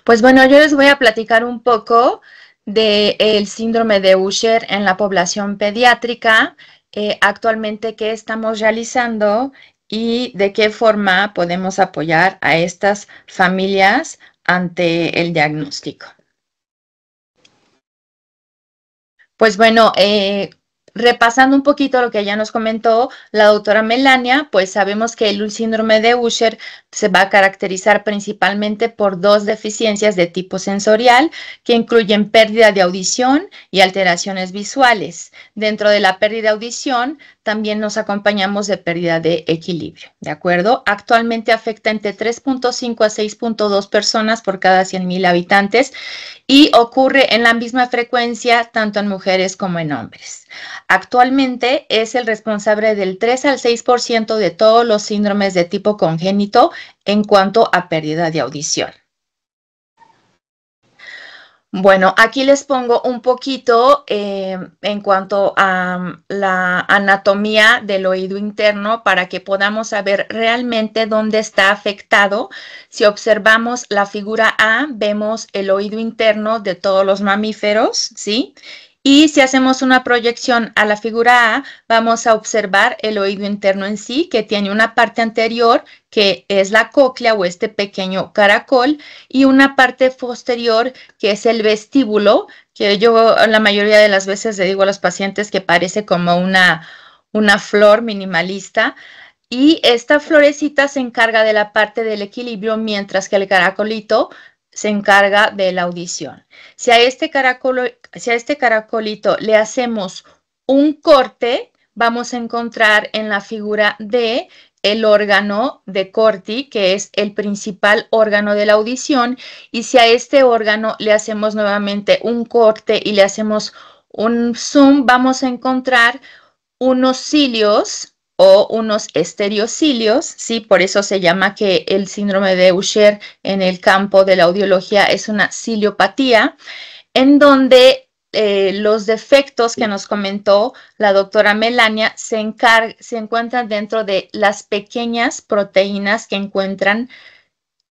Pues bueno, yo les voy a platicar un poco del síndrome de Usher en la población pediátrica, actualmente qué estamos realizando y de qué forma podemos apoyar a estas familias ante el diagnóstico. Pues bueno, repasando un poquito lo que ya nos comentó la doctora Melania, pues sabemos que el síndrome de Usher se va a caracterizar principalmente por dos deficiencias de tipo sensorial que incluyen pérdida de audición y alteraciones visuales. Dentro de la pérdida de audición también nos acompañamos de pérdida de equilibrio, ¿de acuerdo? Actualmente afecta entre 3.5 a 6.2 personas por cada 100,000 habitantes y ocurre en la misma frecuencia tanto en mujeres como en hombres. Actualmente es el responsable del 3 al 6% de todos los síndromes de tipo congénito en cuanto a pérdida de audición. Bueno, aquí les pongo un poquito en cuanto a la anatomía del oído interno para que podamos saber realmente dónde está afectado. Si observamos la figura A, vemos el oído interno de todos los mamíferos, ¿sí? Y si hacemos una proyección a la figura A, vamos a observar el oído interno en sí, que tiene una parte anterior, que es la cóclea o este pequeño caracol, y una parte posterior, que es el vestíbulo, que yo la mayoría de las veces le digo a los pacientes que parece como una flor minimalista. Y esta florecita se encarga de la parte del equilibrio, mientras que el caracolito se encarga de la audición. Si a este caracolito le hacemos un corte, vamos a encontrar en la figura D el órgano de Corti, que es el principal órgano de la audición, y si a este órgano le hacemos nuevamente un corte y le hacemos un zoom, vamos a encontrar unos cilios o unos estereocilios, ¿sí? Por eso se llama que el síndrome de Usher en el campo de la audiología es una ciliopatía, en donde los defectos que nos comentó la doctora Melania se encuentran dentro de las pequeñas proteínas que encuentran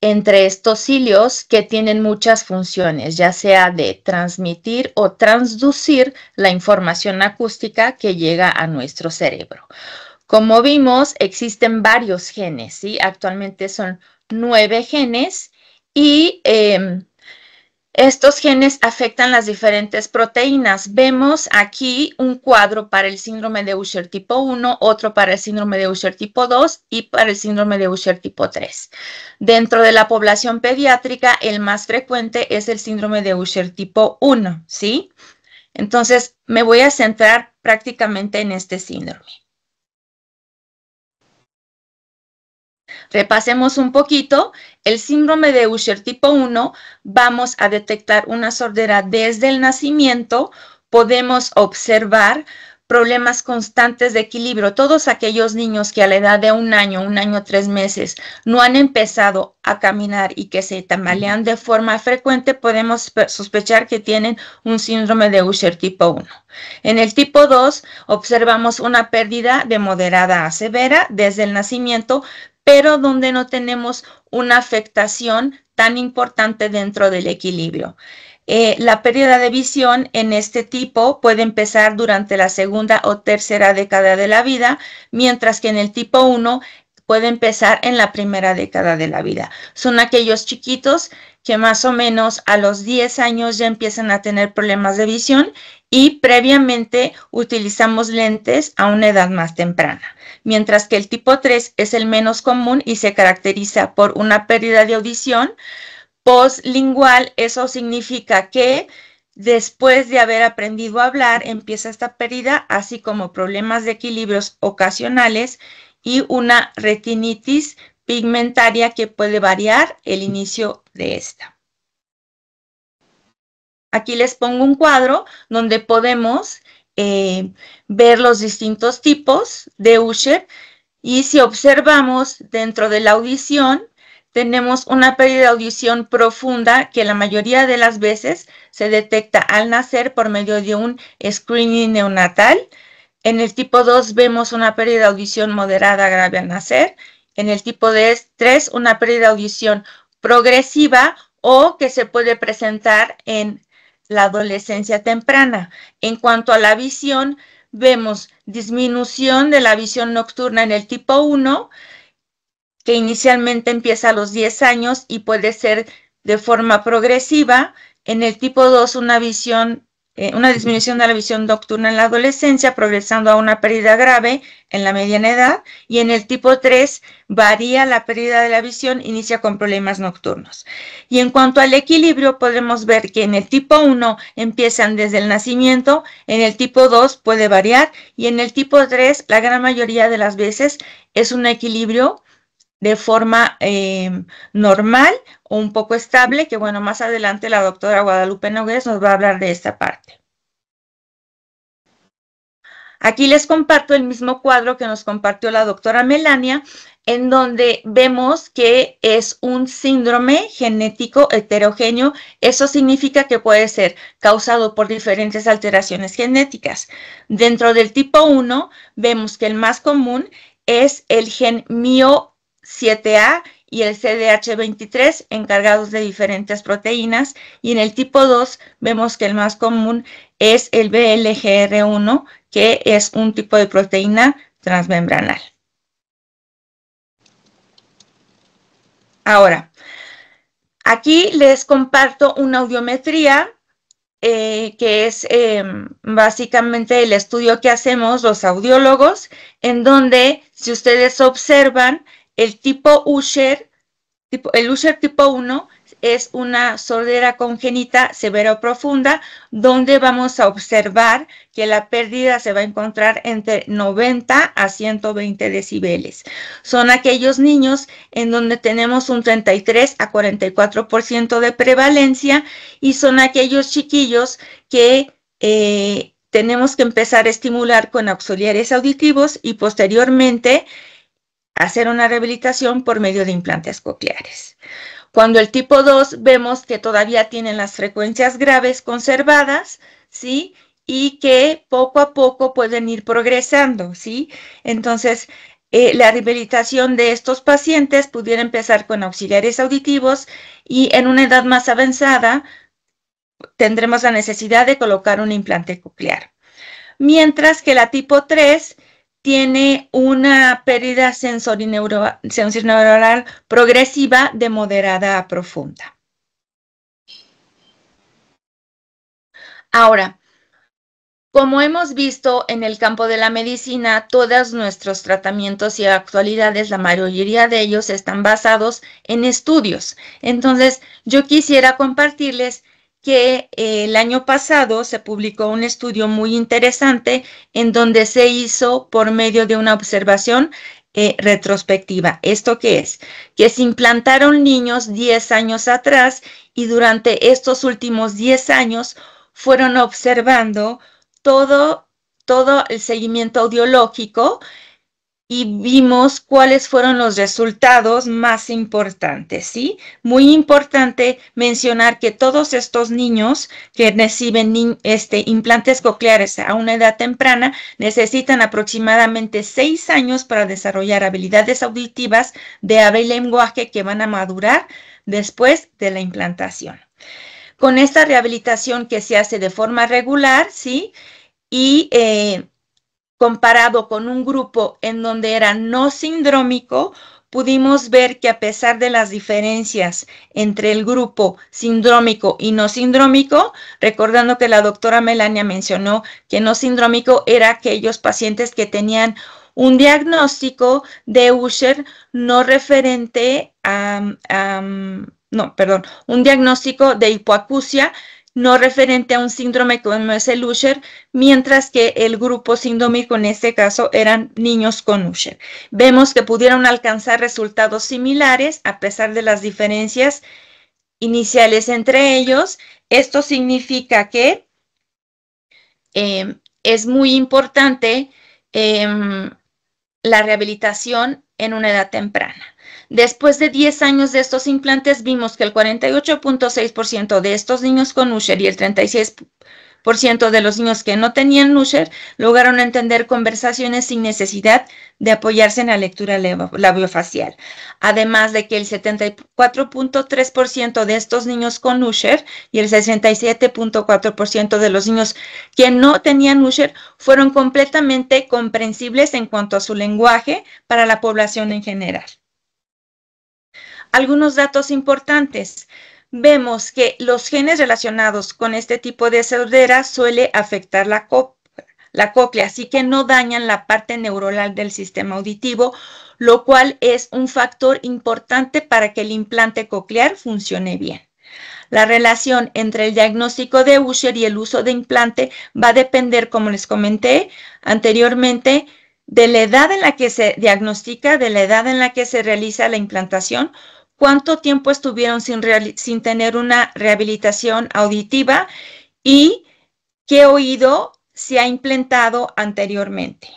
entre estos cilios, que tienen muchas funciones, ya sea de transmitir o transducir la información acústica que llega a nuestro cerebro. Como vimos, existen varios genes, ¿sí? Actualmente son 9 genes y estos genes afectan las diferentes proteínas. Vemos aquí un cuadro para el síndrome de Usher tipo 1, otro para el síndrome de Usher tipo 2 y para el síndrome de Usher tipo 3. Dentro de la población pediátrica, el más frecuente es el síndrome de Usher tipo 1, ¿sí? Entonces, me voy a centrar prácticamente en este síndrome. Repasemos un poquito. El síndrome de Usher tipo 1, vamos a detectar una sordera desde el nacimiento. Podemos observar problemas constantes de equilibrio. Todos aquellos niños que a la edad de 1 año, 3 meses, no han empezado a caminar y que se tambalean de forma frecuente, podemos sospechar que tienen un síndrome de Usher tipo 1. En el tipo 2, observamos una pérdida de moderada a severa desde el nacimiento, pero donde no tenemos una afectación tan importante dentro del equilibrio. La pérdida de visión en este tipo puede empezar durante la segunda o tercera década de la vida, mientras que en el tipo 1 puede empezar en la primera década de la vida. Son aquellos chiquitos que más o menos a los 10 años ya empiezan a tener problemas de visión y previamente utilizamos lentes a una edad más temprana. Mientras que el tipo 3 es el menos común y se caracteriza por una pérdida de audición postlingual. Eso significa que después de haber aprendido a hablar empieza esta pérdida, así como problemas de equilibrios ocasionales y una retinitis pigmentaria que puede variar el inicio de esta. Aquí les pongo un cuadro donde podemos ver los distintos tipos de Usher, y si observamos dentro de la audición, tenemos una pérdida de audición profunda que la mayoría de las veces se detecta al nacer por medio de un screening neonatal. En el tipo 2 vemos una pérdida de audición moderada grave al nacer. En el tipo 3, una pérdida de audición progresiva o que se puede presentar en la adolescencia temprana. En cuanto a la visión, vemos disminución de la visión nocturna en el tipo 1, que inicialmente empieza a los 10 años y puede ser de forma progresiva. En el tipo 2, una disminución de la visión nocturna en la adolescencia, progresando a una pérdida grave en la mediana edad. Y en el tipo 3, varía la pérdida de la visión, inicia con problemas nocturnos. Y en cuanto al equilibrio, podemos ver que en el tipo 1 empiezan desde el nacimiento, en el tipo 2 puede variar, y en el tipo 3, la gran mayoría de las veces, es un equilibrio de forma normal o un poco estable, que bueno, más adelante la doctora Guadalupe Nogués nos va a hablar de esta parte. Aquí les comparto el mismo cuadro que nos compartió la doctora Melania, en donde vemos que es un síndrome genético heterogéneo. Eso significa que puede ser causado por diferentes alteraciones genéticas. Dentro del tipo 1, vemos que el más común es el gen MIO7A y el CDH23, encargados de diferentes proteínas. Y en el tipo 2, vemos que el más común es el BLGR1, que es un tipo de proteína transmembranal. Ahora, aquí les comparto una audiometría que es básicamente el estudio que hacemos los audiólogos, en donde, si ustedes observan, el tipo Usher, el Usher tipo 1 es una sordera congénita severa o profunda, donde vamos a observar que la pérdida se va a encontrar entre 90 a 120 decibeles. Son aquellos niños en donde tenemos un 33 a 44% de prevalencia, y son aquellos chiquillos que tenemos que empezar a estimular con auxiliares auditivos y posteriormente hacer una rehabilitación por medio de implantes cocleares. Cuando el tipo 2 vemos que todavía tienen las frecuencias graves conservadas, ¿sí? Y que poco a poco pueden ir progresando, ¿sí? Entonces, la rehabilitación de estos pacientes pudiera empezar con auxiliares auditivos, y en una edad más avanzada tendremos la necesidad de colocar un implante coclear. Mientras que la tipo 3 tiene una pérdida sensorineural progresiva de moderada a profunda. Ahora, como hemos visto en el campo de la medicina, todos nuestros tratamientos y actualidades, la mayoría de ellos están basados en estudios. Entonces, yo quisiera compartirles que el año pasado se publicó un estudio muy interesante en donde se hizo por medio de una observación retrospectiva. ¿Esto qué es? Que se implantaron niños 10 años atrás, y durante estos últimos 10 años fueron observando todo el seguimiento audiológico, y vimos cuáles fueron los resultados más importantes, ¿sí? Muy importante mencionar que todos estos niños que reciben implantes cocleares a una edad temprana necesitan aproximadamente 6 años para desarrollar habilidades auditivas de habla y lenguaje que van a madurar después de la implantación. Con esta rehabilitación que se hace de forma regular, ¿sí? Y comparado con un grupo en donde era no sindrómico, pudimos ver que a pesar de las diferencias entre el grupo sindrómico y no sindrómico, recordando que la doctora Melania mencionó que no sindrómico era aquellos pacientes que tenían un diagnóstico de Usher no referente un diagnóstico de hipoacusia no referente a un síndrome como es el Usher, mientras que el grupo sindrómico en este caso eran niños con Usher. Vemos que pudieron alcanzar resultados similares a pesar de las diferencias iniciales entre ellos. Esto significa que es muy importante la rehabilitación en una edad temprana. Después de 10 años de estos implantes, vimos que el 48.6% de estos niños con Usher y el 36% 60% de los niños que no tenían Usher lograron entender conversaciones sin necesidad de apoyarse en la lectura labiofacial. Además de que el 74.3% de estos niños con Usher y el 67.4% de los niños que no tenían Usher fueron completamente comprensibles en cuanto a su lenguaje para la población en general. Algunos datos importantes. Vemos que los genes relacionados con este tipo de sordera suele afectar la cóclea, así que no dañan la parte neuronal del sistema auditivo, lo cual es un factor importante para que el implante coclear funcione bien. La relación entre el diagnóstico de Usher y el uso de implante va a depender, como les comenté anteriormente, de la edad en la que se diagnostica, de la edad en la que se realiza la implantación, cuánto tiempo estuvieron sin tener una rehabilitación auditiva y qué oído se ha implantado anteriormente.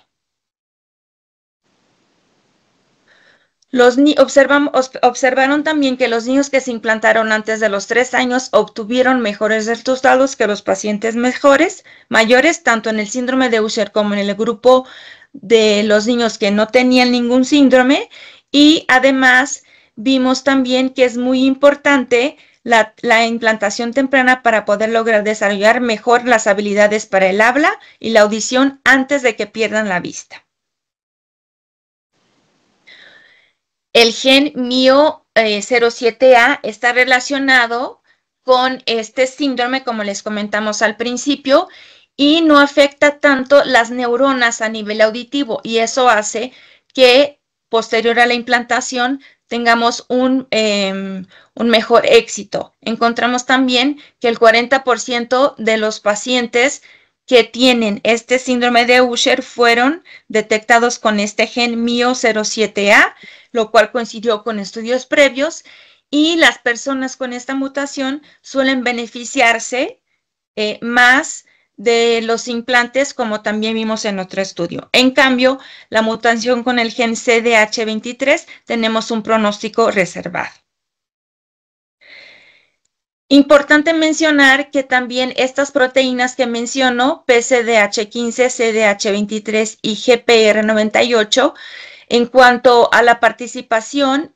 Observaron también que los niños que se implantaron antes de los 3 años obtuvieron mejores resultados que los pacientes mayores, tanto en el síndrome de Usher como en el grupo de los niños que no tenían ningún síndrome. Y además vimos también que es muy importante la implantación temprana para poder lograr desarrollar mejor las habilidades para el habla y la audición antes de que pierdan la vista. El gen MIO07A está relacionado con este síndrome, como les comentamos al principio, y no afecta tanto las neuronas a nivel auditivo, y eso hace que posterior a la implantación tengamos un mejor éxito. Encontramos también que el 40% de los pacientes que tienen este síndrome de Usher fueron detectados con este gen MIO07A, lo cual coincidió con estudios previos, y las personas con esta mutación suelen beneficiarse más de los implantes, como también vimos en otro estudio. En cambio, la mutación con el gen CDH23 tenemos un pronóstico reservado. Importante mencionar que también estas proteínas que menciono, PCDH15, CDH23 y GPR98, en cuanto a la participación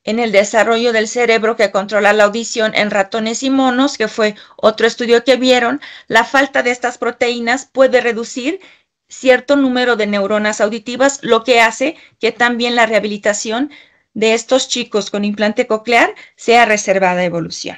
en el desarrollo del cerebro que controla la audición en ratones y monos, que fue otro estudio que vieron, la falta de estas proteínas puede reducir cierto número de neuronas auditivas, lo que hace que también la rehabilitación de estos chicos con implante coclear sea reservada a evolución.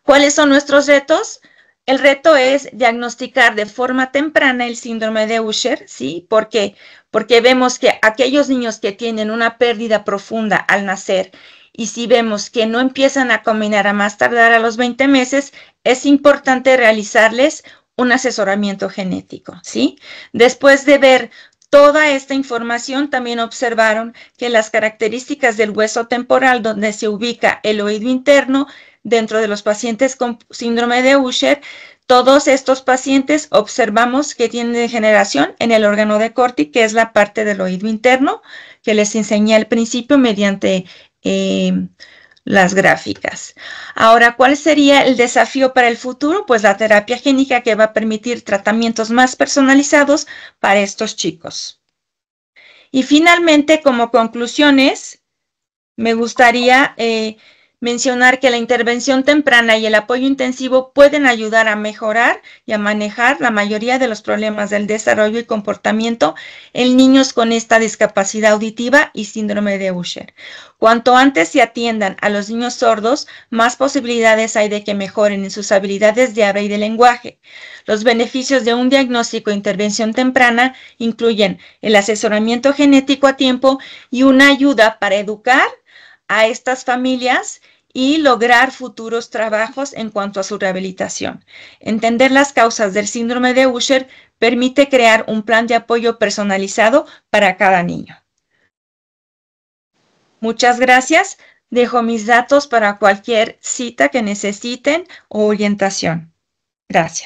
¿Cuáles son nuestros retos? El reto es diagnosticar de forma temprana el síndrome de Usher, ¿sí? ¿Por qué? Porque vemos que aquellos niños que tienen una pérdida profunda al nacer y si vemos que no empiezan a caminar a más tardar a los 20 meses, es importante realizarles un asesoramiento genético, ¿sí? Después de ver toda esta información, también observaron que las características del hueso temporal donde se ubica el oído interno dentro de los pacientes con síndrome de Usher, todos estos pacientes observamos que tienen degeneración en el órgano de Corti, que es la parte del oído interno, que les enseñé al principio mediante las gráficas. Ahora, ¿cuál sería el desafío para el futuro? Pues la terapia génica, que va a permitir tratamientos más personalizados para estos chicos. Y finalmente, como conclusiones, me gustaría mencionar que la intervención temprana y el apoyo intensivo pueden ayudar a mejorar y a manejar la mayoría de los problemas del desarrollo y comportamiento en niños con esta discapacidad auditiva y síndrome de Usher. Cuanto antes se atiendan a los niños sordos, más posibilidades hay de que mejoren en sus habilidades de habla y de lenguaje. Los beneficios de un diagnóstico e intervención temprana incluyen el asesoramiento genético a tiempo y una ayuda para educar a estas familias y lograr futuros trabajos en cuanto a su rehabilitación. Entender las causas del síndrome de Usher permite crear un plan de apoyo personalizado para cada niño. Muchas gracias. Dejo mis datos para cualquier cita que necesiten o orientación. Gracias.